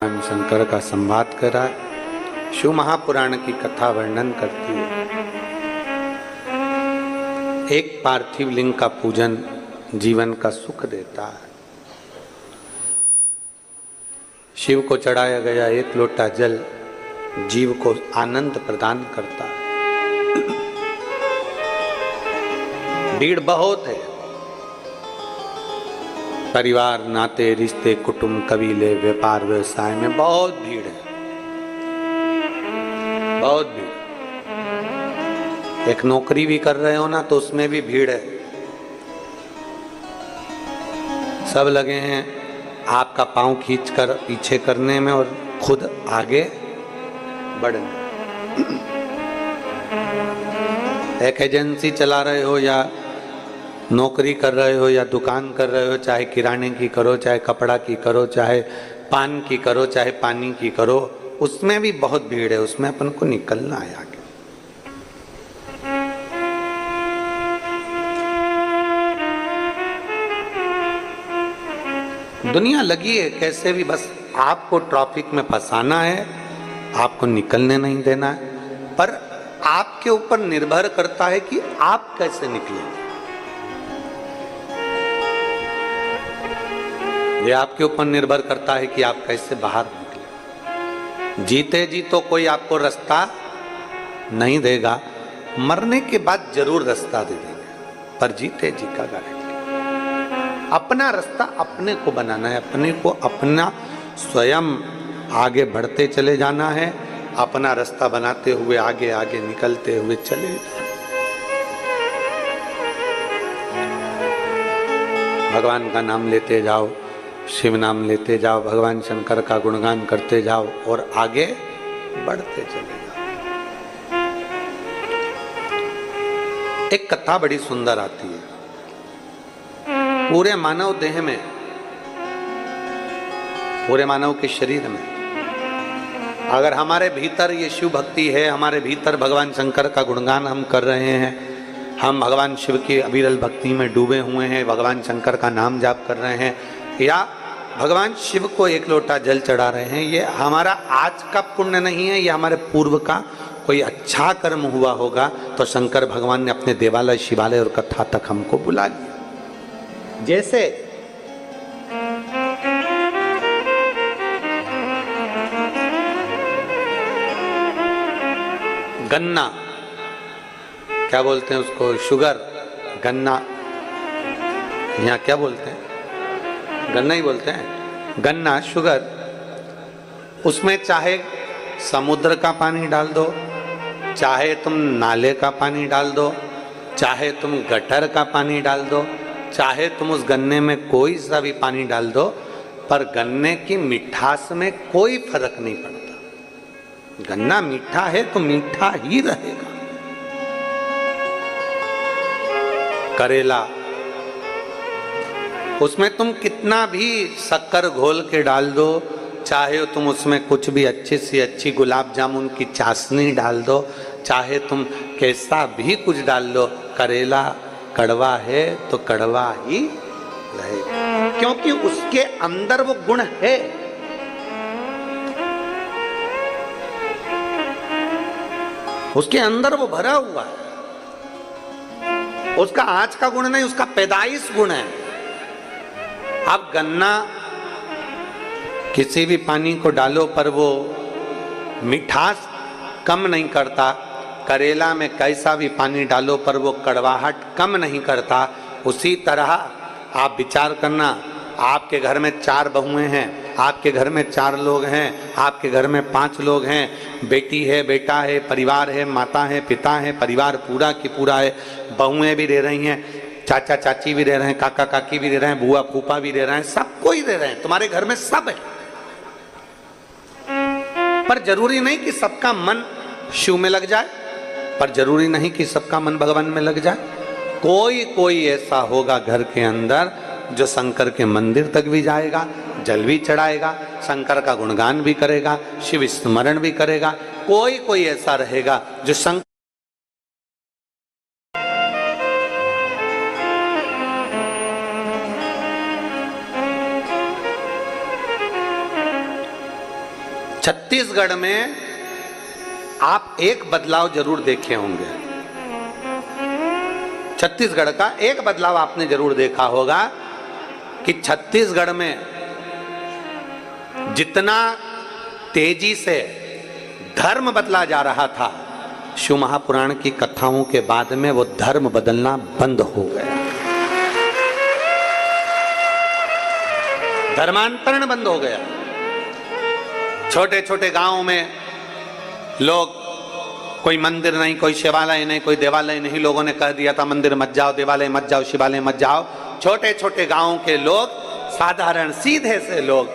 भगवान शंकर का संवाद करा, शिव महापुराण की कथा वर्णन करती है। एक पार्थिव लिंग का पूजन जीवन का सुख देता है। शिव को चढ़ाया गया एक लोटा जल जीव को आनंद प्रदान करता है। भीड़ बहुत है, परिवार, नाते, रिश्ते, कुटुंब, कबीले, व्यापार, व्यवसाय में बहुत भीड़ है, बहुत भीड़। एक नौकरी भी कर रहे हो ना तो उसमें भी भीड़ है। सब लगे हैं आपका पांव खींचकर पीछे करने में और खुद आगे बढ़ने। एक एजेंसी चला रहे हो या नौकरी कर रहे हो या दुकान कर रहे हो, चाहे किराने की करो, चाहे कपड़ा की करो, चाहे पान की करो, चाहे पानी की करो, उसमें भी बहुत भीड़ है। उसमें अपन को निकलना है आगे। दुनिया लगी है कैसे भी, बस आपको ट्रैफिक में फंसाना है, आपको निकलने नहीं देना है। पर आपके ऊपर निर्भर करता है कि आप कैसे निकलेंगे। ये आपके ऊपर निर्भर करता है कि आप कैसे बाहर निकले। जीते जी तो कोई आपको रास्ता नहीं देगा, मरने के बाद जरूर रास्ता दे देंगे, पर जीते जी का गारंटी। अपना रास्ता अपने को बनाना है, अपने को अपना स्वयं आगे बढ़ते चले जाना है। अपना रास्ता बनाते हुए आगे आगे निकलते हुए चले। भगवान का नाम लेते जाओ, शिव नाम लेते जाओ, भगवान शंकर का गुणगान करते जाओ और आगे बढ़ते चले जाओ। एक कथा बड़ी सुंदर आती है। पूरे मानव देह में, पूरे मानव के शरीर में अगर हमारे भीतर ये शिव भक्ति है, हमारे भीतर भगवान शंकर का गुणगान हम कर रहे हैं, हम भगवान शिव की अविरल भक्ति में डूबे हुए हैं, भगवान शंकर का नाम जाप कर रहे हैं, या भगवान शिव को एक लोटा जल चढ़ा रहे हैं, ये हमारा आज का पुण्य नहीं है, ये हमारे पूर्व का कोई अच्छा कर्म हुआ होगा। तो शंकर भगवान ने अपने देवालय, शिवालय और कथा तक हमको बुला लिया। जैसे गन्ना, क्या बोलते हैं उसको, शुगर, गन्ना, यहाँ क्या बोलते हैं, गन्ना ही बोलते हैं, गन्ना, शुगर। उसमें चाहे समुद्र का पानी डाल दो, चाहे तुम नाले का पानी डाल दो, चाहे तुम गटर का पानी डाल दो, चाहे तुम उस गन्ने में कोई सा भी पानी डाल दो, पर गन्ने की मिठास में कोई फर्क नहीं पड़ता। गन्ना मीठा है तो मीठा ही रहेगा। करेला, उसमें तुम कितना भी शक्कर घोल के डाल दो, चाहे तुम उसमें कुछ भी अच्छी से अच्छी गुलाब जामुन की चाशनी डाल दो, चाहे तुम कैसा भी कुछ डाल दो, करेला कड़वा है तो कड़वा ही रहेगा, क्योंकि उसके अंदर वो गुण है। उसके अंदर वो भरा हुआ है। उसका आज का गुण नहीं, उसका पैदाइश गुण है। अब गन्ना किसी भी पानी को डालो पर वो मिठास कम नहीं करता, करेला में कैसा भी पानी डालो पर वो कड़वाहट कम नहीं करता। उसी तरह आप विचार करना, आपके घर में 4 बहुएं हैं, आपके घर में 4 लोग हैं, आपके घर में 5 लोग हैं, बेटी है, बेटा है, परिवार है, माता है, पिता है, परिवार पूरा की पूरा है। बहुएं भी रह रही हैं, चाचा चाची भी रह रहे हैं, काका काकी भी रह रहे हैं, बुआ फूफा भी रह रहे हैं, सब कोई रह रहे हैं, तुम्हारे घर में सब है। पर जरूरी नहीं कि सबका मन शिव में लग जाए, पर जरूरी नहीं कि सबका मन भगवान में लग जाए। कोई कोई ऐसा होगा घर के अंदर जो शंकर के मंदिर तक भी जाएगा, जल भी चढ़ाएगा, शंकर का गुणगान भी करेगा, शिव स्मरण भी करेगा। कोई कोई ऐसा रहेगा जो शंकर छत्तीसगढ़ में आप एक बदलाव जरूर देखे होंगे। छत्तीसगढ़ का एक बदलाव आपने जरूर देखा होगा कि छत्तीसगढ़ में जितना तेजी से धर्म बदला जा रहा था, शिव महापुराण की कथाओं के बाद में वो धर्म बदलना बंद हो गया। धर्मांतरण बंद हो गया। छोटे छोटे गांवों में लोग, कोई मंदिर नहीं, कोई शिवालय नहीं, कोई देवालय नहीं, लोगों ने कह दिया था मंदिर मत जाओ, देवालय मत जाओ, शिवालय मत जाओ। छोटे छोटे गांवों के लोग, साधारण सीधे से लोग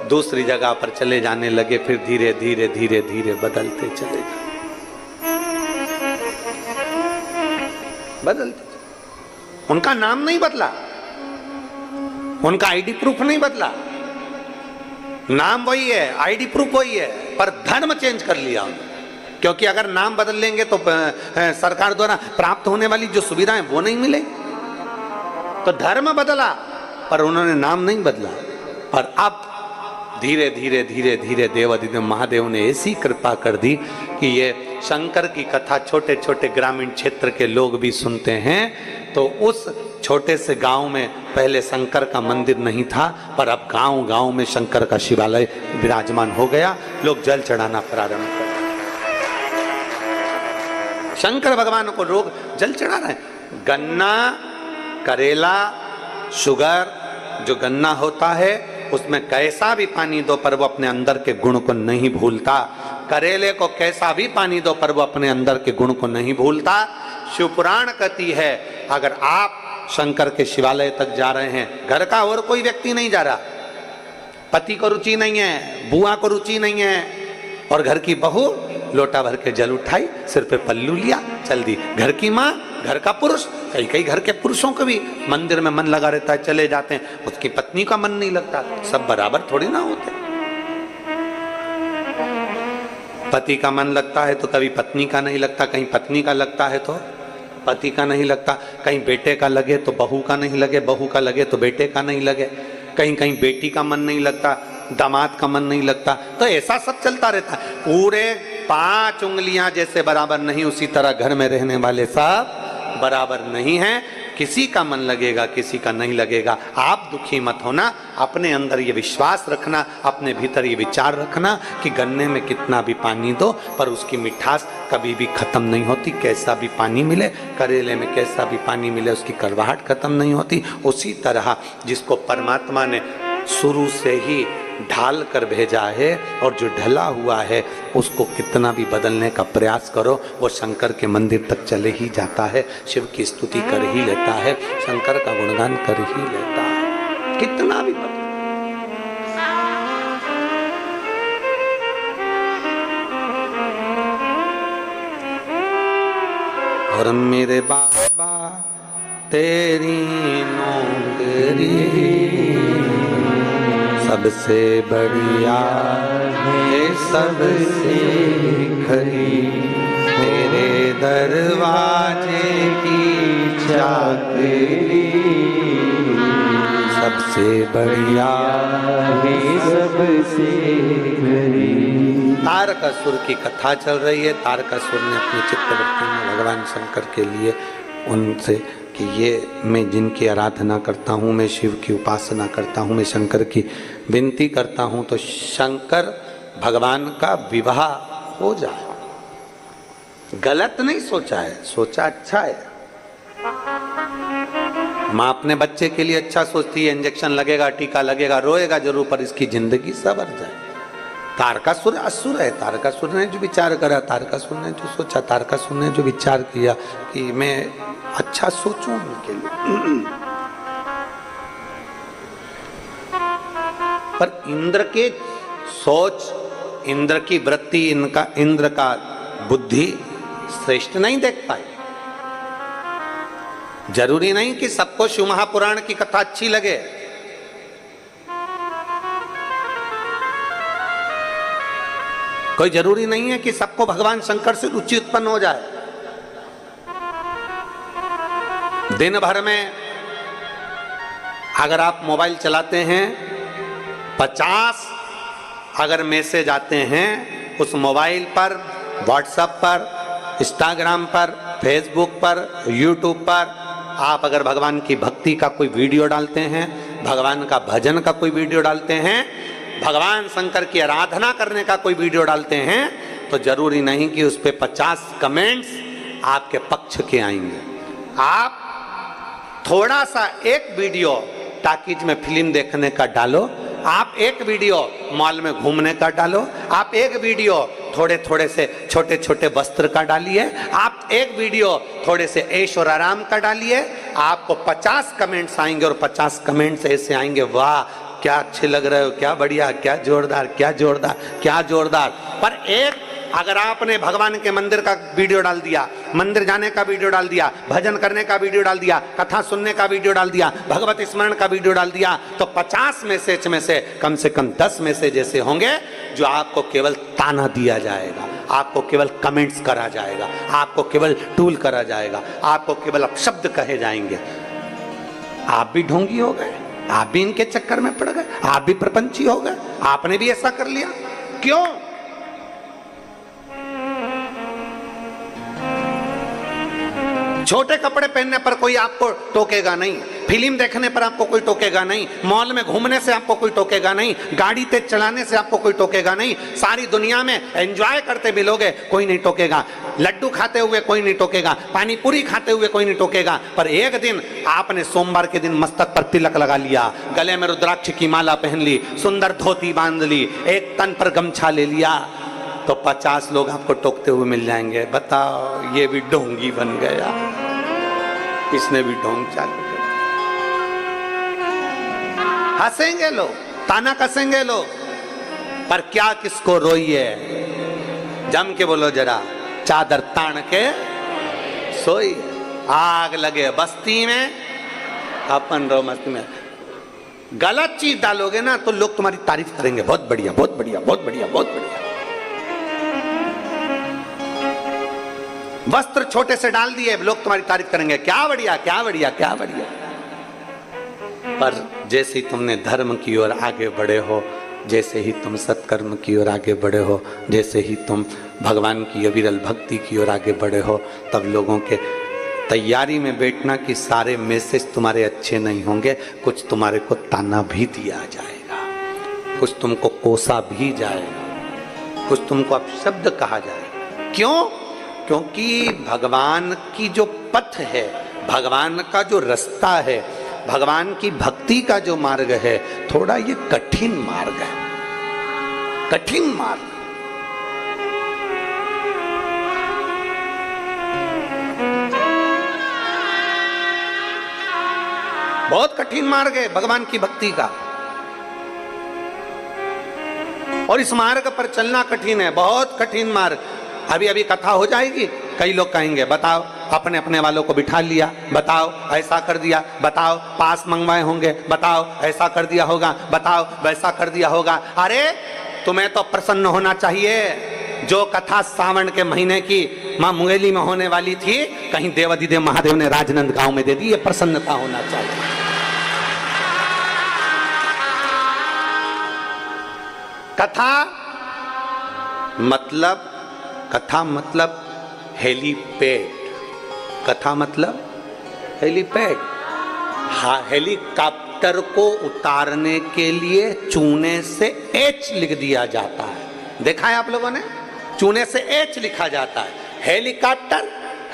दूसरी जगह पर चले जाने लगे। फिर धीरे धीरे धीरे धीरे बदलते चले गए, बदलते। उनका नाम नहीं बदला, उनका आईडी प्रूफ नहीं बदला, नाम वही है, आईडी प्रूफ वही है, पर धर्म चेंज कर लिया उन्होंने। क्योंकि अगर नाम बदल लेंगे तो सरकार द्वारा प्राप्त होने वाली जो सुविधाएं वो नहीं मिलेगी। तो धर्म बदला पर उन्होंने नाम नहीं बदला। पर अब धीरे धीरे धीरे धीरे देवाधिदेव महादेव ने ऐसी कृपा कर दी कि ये शंकर की कथा छोटे छोटे ग्रामीण क्षेत्र के लोग भी सुनते हैं। तो उस छोटे से गांव में पहले शंकर का मंदिर नहीं था, पर अब गांव गांव में शंकर का शिवालय विराजमान हो गया। लोग जल चढ़ाना प्रारंभ कर, शंकर भगवान को लोग जल चढ़ा रहे हैं। गन्ना, करेला, शुगर, जो गन्ना होता है उसमें कैसा भी पानी दो पर वो अपने अंदर के गुण को नहीं भूलता। करेले को कैसा भी पानी दो पर वो अपने अंदर के गुण को नहीं भूलता। शिवपुराण कहती है, अगर आप शंकर के शिवालय तक जा रहे हैं, घर का और कोई व्यक्ति नहीं जा रहा, पति को रुचि नहीं है, बुआ को रुचि नहीं है, और घर की बहू लोटा भर के जल उठाई, सिर पे पल्लू लिया, चल दी। घर की माँ, घर का पुरुष, कई कई घर के पुरुषों को भी मंदिर में मन लगा रहता है, चले जाते हैं, उसकी पत्नी का मन नहीं लगता। सब बराबर थोड़ी ना होते। पति का मन लगता है तो कभी पत्नी का नहीं लगता, कहीं पत्नी का लगता है तो पति का नहीं लगता, कहीं बेटे का लगे तो बहू का नहीं लगे, बहू का लगे तो बेटे का नहीं लगे, कहीं कहीं बेटी का मन नहीं लगता, दामाद का मन नहीं लगता। तो ऐसा सब चलता रहता है। पूरे 5 उंगलियां जैसे बराबर नहीं, उसी तरह घर में रहने वाले सब बराबर नहीं हैं। किसी का मन लगेगा, किसी का नहीं लगेगा। आप दुखी मत होना, अपने अंदर ये विश्वास रखना, अपने भीतर ये विचार रखना कि गन्ने में कितना भी पानी दो पर उसकी मिठास कभी भी खत्म नहीं होती। कैसा भी पानी मिले, करेले में कैसा भी पानी मिले, उसकी कड़वाहट खत्म नहीं होती। उसी तरह जिसको परमात्मा ने शुरू से ही ढाल कर भेजा है और जो ढला हुआ है उसको कितना भी बदलने का प्रयास करो, वो शंकर के मंदिर तक चले ही जाता है, शिव की स्तुति कर ही लेता है, शंकर का गुणगान कर ही लेता है, कितना भी बदल। और मेरे बाबा तेरी नौकरी सबसे बढ़िया है, सबसे खरी, तेरे दरवाजे की चाकरी सबसे बढ़िया है, सबसे खरी। तारकासुर की कथा चल रही है। तारकासुर ने अपने चित्तवृत्ति में भगवान शंकर के लिए उनसे कि ये मैं जिनकी आराधना करता हूँ, मैं शिव की उपासना करता हूँ, मैं शंकर की विनती करता हूँ, तो शंकर भगवान का विवाह हो जाए। गलत नहीं सोचा है, सोचा अच्छा है। माँ अपने बच्चे के लिए अच्छा सोचती है, इंजेक्शन लगेगा, टीका लगेगा, रोएगा जरूर पर इसकी जिंदगी संवर जाए। तारकासुर असुर है। तारकासुर ने जो विचार करा, तारकासुर ने जो सोचा, तारकासुर ने जो विचार किया कि मैं अच्छा सोचूं उनके लिए। पर इंद्र के सोच, इंद्र की वृत्ति, इनका इंद्र का बुद्धि श्रेष्ठ नहीं देख पाई। जरूरी नहीं कि सबको शिव महापुराण की कथा अच्छी लगे। कोई जरूरी नहीं है कि सबको भगवान शंकर से रुचि उत्पन्न हो जाए। दिन भर में अगर आप मोबाइल चलाते हैं, 50 अगर मैसेज आते हैं उस मोबाइल पर, व्हाट्सएप पर, इंस्टाग्राम पर, फेसबुक पर, यूट्यूब पर, आप अगर भगवान की भक्ति का कोई वीडियो डालते हैं, भगवान का भजन का कोई वीडियो डालते हैं, भगवान शंकर की आराधना करने का कोई वीडियो डालते हैं, तो जरूरी नहीं कि उस पे 50 कमेंट्स आपके पक्ष के आएंगे। आप थोड़ा सा एक वीडियो टाकीज में फिल्म देखने का डालो, आप एक वीडियो मॉल में घूमने का डालो, आप एक वीडियो थोड़े थोड़े से छोटे छोटे वस्त्र का डालिए, आप एक वीडियो थोड़े से ऐश और आराम का डालिए, आपको 50 कमेंट्स आएंगे और 50 कमेंट्स ऐसे आएंगे, वाह क्या अच्छे लग रहे हो, क्या बढ़िया, क्या जोरदार, क्या जोरदार, क्या जोरदार। पर एक अगर आपने भगवान के मंदिर का वीडियो डाल दिया, मंदिर जाने का वीडियो डाल दिया, भजन करने का वीडियो डाल दिया, कथा सुनने का वीडियो डाल दिया, भगवत स्मरण का वीडियो डाल दिया, तो 50 मैसेज में से कम 10 मैसेज ऐसे होंगे जो आपको केवल ताना दिया जाएगा, आपको केवल कमेंट्स करा जाएगा, आपको केवल टूल करा जाएगा, आपको केवल अपशब्द कहे जाएंगे। आप भी ढोंगी हो गए, आप भी इनके चक्कर में पड़ गए, आप भी प्रपंची हो गए, आपने भी ऐसा कर लिया। क्यों? छोटे कपड़े पहनने पर कोई आपको टोकेगा नहीं, फिल्म देखने पर आपको कोई टोकेगा नहीं, मॉल में घूमने से आपको कोई टोकेगा नहीं, गाड़ी तेज चलाने से आपको कोई टोकेगा नहीं, सारी दुनिया में एंजॉय करते मिलोगे कोई नहीं टोकेगा, लड्डू खाते हुए कोई नहीं टोकेगा, पानी पूरी खाते हुए कोई नहीं टोकेगा। पर एक दिन आपने सोमवार के दिन मस्तक पर तिलक लगा लिया, गले में रुद्राक्ष की माला पहन ली, सुंदर धोती बांध ली, एक तन पर गमछा ले लिया, तो 50 लोग आपको टोकते हुए मिल जाएंगे। बताओ, ये भी ढोंगी बन गया, इसने भी ढोंग चालू कर। हंसेंगे लोग, ताना कसेंगे लोग, पर क्या किसको रोइए, जम के बोलो जरा, चादर तान के सोई। आग लगे बस्ती में, अपन रो मस्ती में। गलत चीज डालोगे ना तो लोग तुम्हारी तारीफ करेंगे, बहुत बढ़िया, बहुत बढ़िया, बहुत बढ़िया, बहुत बढ़िया। वस्त्र छोटे से डाल दिए, लोग तुम्हारी तारीफ करेंगे, क्या बढ़िया, क्या बढ़िया, क्या बढ़िया। पर जैसे ही तुमने धर्म की ओर आगे बढ़े हो, जैसे ही तुम सत्कर्म की ओर आगे बढ़े हो, जैसे ही तुम भगवान की अविरल भक्ति की ओर आगे बढ़े हो, तब लोगों के तैयारी में बैठना कि सारे मैसेज तुम्हारे अच्छे नहीं होंगे, कुछ तुम्हारे को ताना भी दिया जाएगा, कुछ तुमको कोसा भी जाएगा, कुछ तुमको अपशब्द कहा जाएगा। क्यों? क्योंकि भगवान की जो पथ है, भगवान का जो रास्ता है, भगवान की भक्ति का जो मार्ग है, थोड़ा ये कठिन मार्ग है, कठिन मार्ग। बहुत कठिन मार्ग है भगवान की भक्ति का, और इस मार्ग पर चलना कठिन है, बहुत कठिन मार्ग। अभी अभी कथा हो जाएगी, कई लोग कहेंगे बताओ अपने अपने वालों को बिठा लिया, बताओ ऐसा कर दिया, बताओ पास मंगवाए होंगे, बताओ ऐसा कर दिया होगा, बताओ वैसा कर दिया होगा। अरे तुम्हें तो प्रसन्न होना चाहिए। जो कथा सावन के महीने की मां मुंगेली में होने वाली थी, कहीं देवाधिदेव महादेव ने राजनंद गांव में दे दी, ये प्रसन्नता होना चाहिए। कथा मतलब हेलीपैड, कथा मतलब हेलीपैड। हाँ, हेलीकॉप्टर को उतारने के लिए चूने से एच लिख दिया जाता है, देखा है आप लोगों ने, चूने से एच लिखा जाता है। हेलीकॉप्टर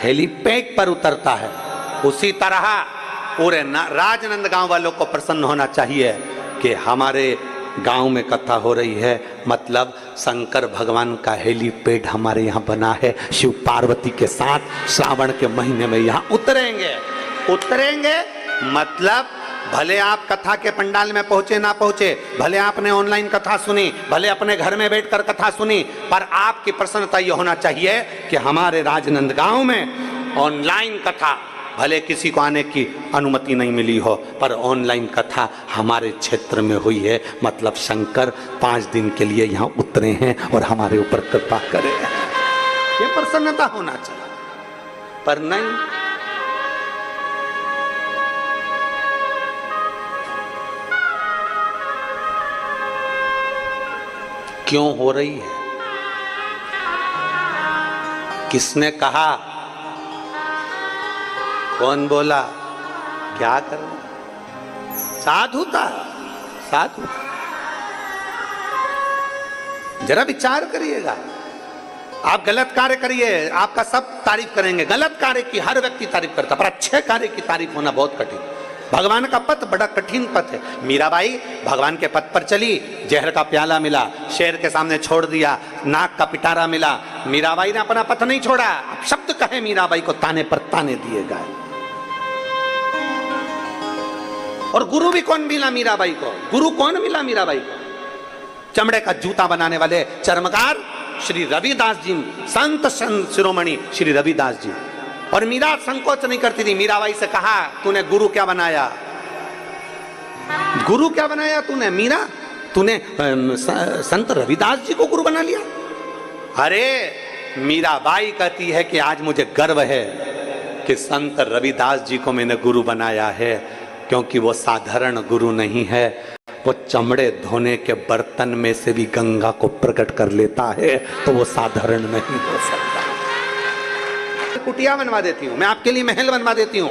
हेलीपैड पर उतरता है। उसी तरह पूरे राजनंद गांव वालों को प्रसन्न होना चाहिए कि हमारे गांव में कथा हो रही है, मतलब शंकर भगवान का हेलीपैड हमारे यहाँ बना है। शिव पार्वती के साथ श्रावण के महीने में यहाँ उतरेंगे। मतलब भले आप कथा के पंडाल में पहुंचे ना पहुंचे, भले आपने ऑनलाइन कथा सुनी, भले अपने घर में बैठकर कथा सुनी, पर आपकी प्रसन्नता यह होना चाहिए कि हमारे राजनंद गांव में ऑनलाइन कथा, भले किसी को आने की अनुमति नहीं मिली हो, पर ऑनलाइन कथा हमारे क्षेत्र में हुई है। मतलब शंकर 5 दिन के लिए यहाँ उतरे हैं और हमारे ऊपर कृपा करे, ये प्रसन्नता होना चाहिए। पर नहीं, क्यों हो रही है? किसने कहा? कौन बोला? क्या करना? साधुता, साधु। जरा विचार करिएगा। आप गलत कार्य करिए, आपका सब तारीफ करेंगे। गलत कार्य की हर व्यक्ति तारीफ करता, पर अच्छे कार्य की तारीफ होना बहुत कठिन। भगवान का पथ बड़ा कठिन पथ है। मीराबाई भगवान के पथ पर चली, जहर का प्याला मिला, शेर के सामने छोड़ दिया, नाक का पिटारा मिला, मीराबाई ने अपना पथ नहीं छोड़ा। अब शब्द कहे मीराबाई को ताने पर ताने दिए गए। और गुरु भी कौन मिला मीराबाई को? गुरु कौन मिला मीराबाई को? चमड़े का जूता बनाने वाले चर्मकार श्री रविदास जी, संत शिरोमणि श्री रविदास जी। और मीरा संकोच नहीं करती थी। मीराबाई से कहा, तूने गुरु क्या बनाया? गुरु क्या बनाया तूने? मीरा, तूने संत रविदास जी को गुरु बना लिया? अरे मीराबाई कहती है कि आज मुझे गर्व है कि संत रविदास जी को मैंने गुरु बनाया है, क्योंकि वो साधारण गुरु नहीं है। वो चमड़े धोने के बर्तन में से भी गंगा को प्रकट कर लेता है, तो वो साधारण नहीं हो सकता। कुटिया बनवा देती हूं मैं आपके लिए, महल बनवा देती हूं।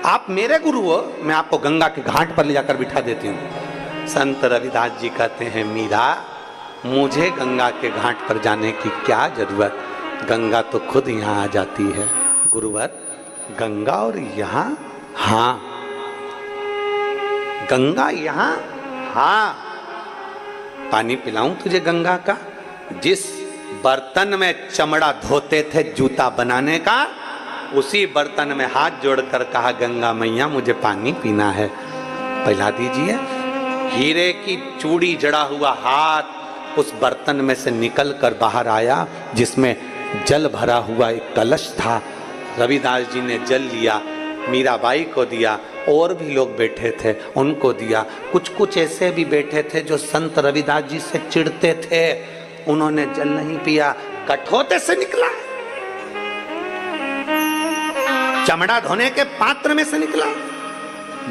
आप मेरे गुरु हो, मैं आपको गंगा के घाट पर ले जाकर बिठा देती हूं। संत रविदास जी कहते हैं, मीरा मुझे गंगा के घाट पर जाने की क्या जरूरत? गंगा तो खुद यहाँ आ जाती है। गुरुवर, गंगा और यहाँ? हाँ, गंगा यहाँ? हाँ। पानी पिलाऊं तुझे गंगा का? जिस बर्तन में चमड़ा धोते थे जूता बनाने का, उसी बर्तन में हाथ जोड़कर कहा, गंगा मैया मुझे पानी पीना है, पिला दीजिए। हीरे की चूड़ी जड़ा हुआ हाथ उस बर्तन में से निकल कर बाहर आया, जिसमें जल भरा हुआ एक कलश था। रविदास जी ने जल लिया, मीराबाई को दिया, और भी लोग बैठे थे उनको दिया। कुछ कुछ ऐसे भी बैठे थे जो संत रविदास जी से चिढ़ते थे, उन्होंने जल नहीं पिया। कठोते से निकला, चमड़ा धोने के पात्र में से निकला,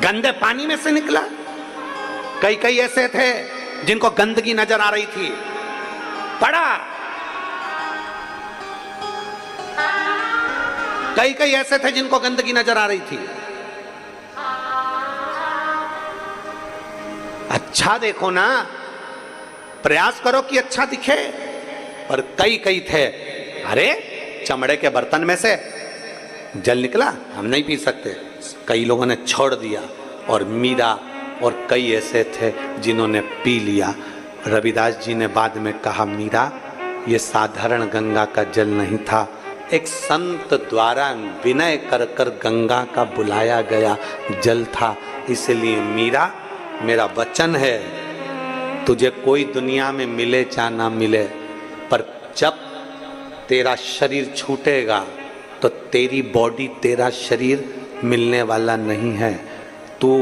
गंदे पानी में से निकला। कई कई ऐसे थे जिनको गंदगी नजर आ रही थी, पड़ा। कई कई ऐसे थे जिनको गंदगी नजर आ रही थी। अच्छा देखो ना, प्रयास करो कि अच्छा दिखे। और कई कई थे, अरे चमड़े के बर्तन में से जल निकला, हम नहीं पी सकते। कई लोगों ने छोड़ दिया, और मीरा और कई ऐसे थे जिन्होंने पी लिया। रविदास जी ने बाद में कहा, मीरा ये साधारण गंगा का जल नहीं था, एक संत द्वारा विनय कर कर गंगा का बुलाया गया जल था। इसलिए मीरा, मेरा वचन है, तुझे कोई दुनिया में मिले चाहे ना मिले, पर जब तेरा शरीर छूटेगा तो तेरी बॉडी, तेरा शरीर मिलने वाला नहीं है। तू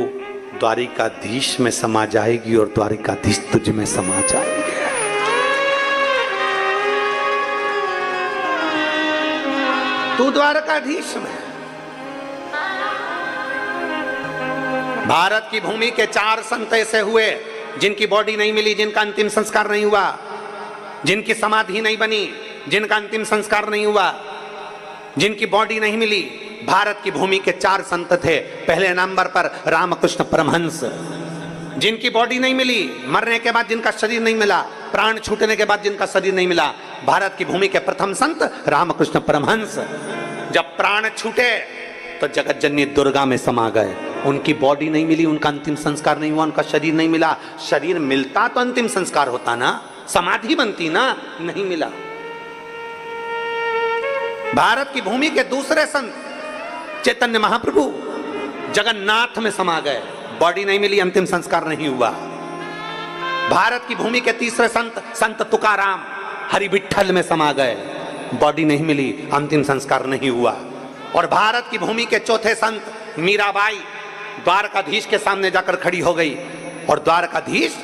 द्वारिकाधीश में समा जाएगी और द्वारिकाधीश तुझ में समा जाएगी। तू द्वारकाधीश में। भारत की भूमि के 4 संत ऐसे हुए जिनकी बॉडी नहीं मिली, जिनका अंतिम संस्कार नहीं हुआ, जिनकी समाधि नहीं बनी, जिनका अंतिम संस्कार नहीं हुआ, जिनकी बॉडी नहीं मिली। भारत की भूमि के 4 संत थे। पहले नंबर पर रामकृष्ण परमहंस, जिनकी बॉडी नहीं मिली, मरने के बाद जिनका शरीर नहीं मिला, प्राण छूटने के बाद जिनका शरीर नहीं मिला। भारत की भूमि के प्रथम संत रामकृष्ण परमहंस। जब प्राण छूटे तो जगत जननी दुर्गा में समा गए। उनकी बॉडी नहीं मिली, उनका अंतिम संस्कार नहीं हुआ, उनका शरीर नहीं मिला। शरीर मिलता तो अंतिम संस्कार होता ना, समाधि बनती ना, नहीं मिला। भारत की भूमि के दूसरे संत चैतन्य महाप्रभु जगन्नाथ में समा गए, बॉडी नहीं मिली, अंतिम संस्कार नहीं हुआ। भारत की भूमि के तीसरे संत संत तुकाराम हरि विठ्ठल में समा गए, बॉडी नहीं मिली, अंतिम संस्कार नहीं हुआ। और भारत की भूमि के चौथे संत मीराबाई द्वारकाधीश के सामने जाकर खड़ी हो गई, और द्वारकाधीश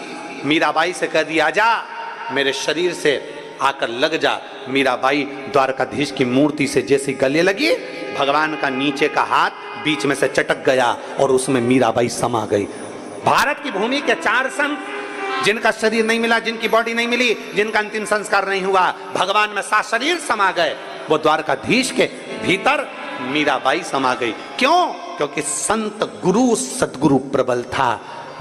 मीराबाई से कह दिया, जा मेरे शरीर से आकर लग जा। मीराबाई द्वारकाधीश की मूर्ति से जैसी गले लगी, भगवान का नीचे का हाथ बीच में से चटक गया और उसमें मीराबाई समा गई। भारत की भूमि के 4 संत जिनका शरीर नहीं मिला, जिनकी बॉडी नहीं मिली, जिनका अंतिम संस्कार नहीं हुआ, भगवान में सात शरीर समा गए, वो द्वारकाधीश के भीतर मीराबाई समा गई। क्यों? क्योंकि संत गुरु सदगुरु प्रबल था।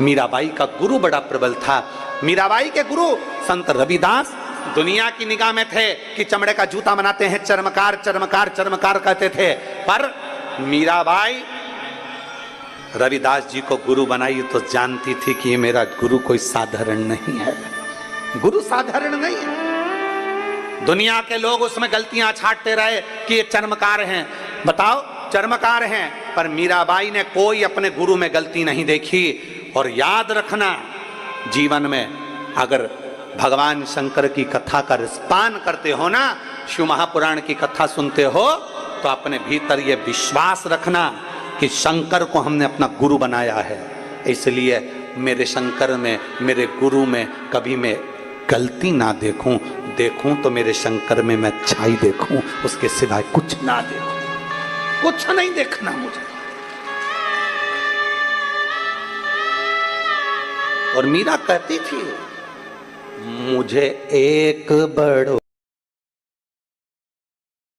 मीराबाई का गुरु बड़ा प्रबल था। मीराबाई के गुरु संत रविदास दुनिया की निगाह में थे कि चमड़े का जूता बनाते हैं, चर्मकार चर्मकार चर्मकार कहते थे, पर मीराबाई रविदास जी को गुरु बनाई तो जानती थी कि ये मेरा गुरु कोई साधारण नहीं है, गुरु साधारण नहीं है। दुनिया के लोग उसमें गलतियां छांटते रहे कि ये चर्मकार हैं, बताओ चर्मकार हैं, पर मीराबाई ने कोई अपने गुरु में गलती नहीं देखी। और याद रखना, जीवन में अगर भगवान शंकर की कथा का रसपान करते हो ना, शिव महापुराण की कथा सुनते हो, तो अपने भीतर ये विश्वास रखना कि शंकर को हमने अपना गुरु बनाया है, इसलिए मेरे शंकर में, मेरे गुरु में कभी मैं गलती ना देखूं, देखूं तो मेरे शंकर में मैं अच्छाई देखूं, उसके सिवाय कुछ ना देखूं, कुछ नहीं देखना मुझे। और मीरा कहती थी, मुझे एक बड़ो